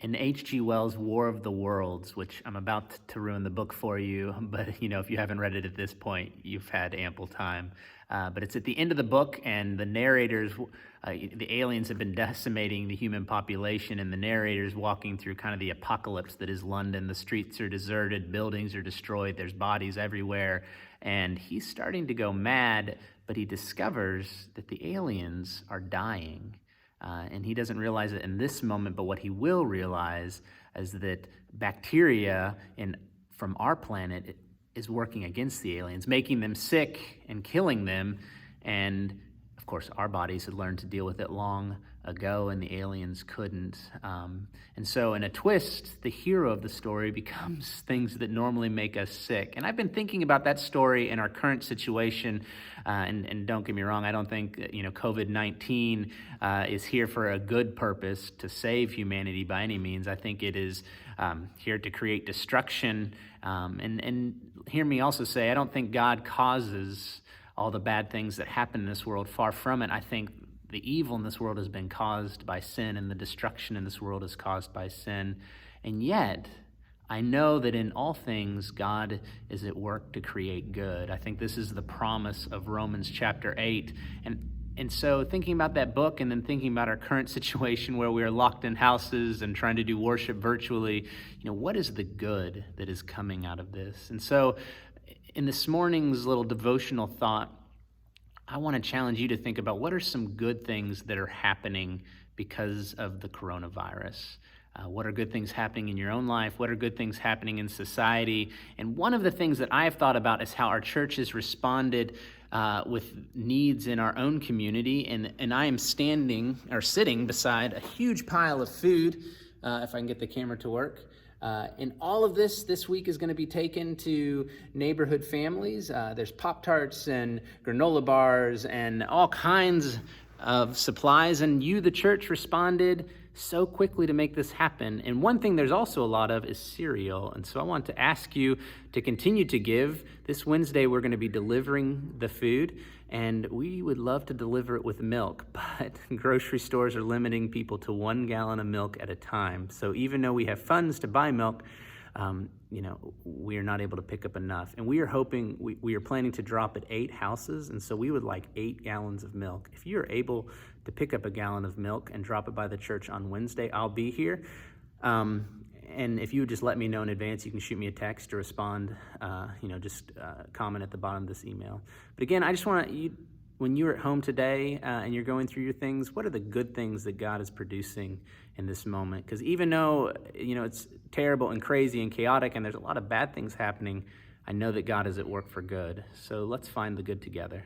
In H.G. Wells' War of the Worlds, which I'm about to ruin the book for you, but if you haven't read it at this point, you've had ample time. But it's at the end of the book, and the narrators, the aliens have been decimating the human population, and the narrator's walking through kind of the apocalypse that is London. The streets are deserted, buildings are destroyed, there's bodies everywhere, and he's starting to go mad, but he discovers that the aliens are dying. And he doesn't realize it in this moment, but what he will realize is that bacteria from our planet is working against the aliens, making them sick and killing them. And of course, our bodies had learned to deal with it long ago, and the aliens couldn't. And so in a twist, the hero of the story becomes things that normally make us sick. And I've been thinking about that story in our current situation. And don't get me wrong, I don't think COVID-19 is here for a good purpose to save humanity by any means. I think it is here to create destruction. And hear me also say, I don't think God causes all the bad things that happen in this world. Far from it. I think the evil in this world has been caused by sin, and the destruction in this world is caused by sin. And yet, I know that in all things, God is at work to create good. I think this is the promise of Romans chapter 8. And so thinking about that book, and then thinking about our current situation where we are locked in houses and trying to do worship virtually, what is the good that is coming out of this? And so in this morning's little devotional thought, I want to challenge you to think about what are some good things that are happening because of the coronavirus. What are good things happening in your own life? What are good things happening in society? And one of the things that I have thought about is how our church has responded with needs in our own community. And I am sitting beside a huge pile of food, if I can get the camera to work. And all of this week is going to be taken to neighborhood families. There's Pop-Tarts and granola bars and all kinds of supplies. And you, the church, responded so quickly to make this happen. And one thing there's also a lot of is cereal. And so I want to ask you to continue to give. This Wednesday, we're going to be delivering the food, and we would love to deliver it with milk, but grocery stores are limiting people to 1 gallon of milk at a time. So even though we have funds to buy milk, we are not able to pick up enough. And we are planning to drop at 8 houses, and so we would like 8 gallons of milk. If you are able to pick up a gallon of milk and drop it by the church on Wednesday, I'll be here. And if you would just let me know in advance, you can shoot me a text or respond, comment at the bottom of this email. But again, I just want you, when you're at home today and you're going through your things, what are the good things that God is producing in this moment? Because even though, it's terrible and crazy and chaotic and there's a lot of bad things happening, I know that God is at work for good. So let's find the good together.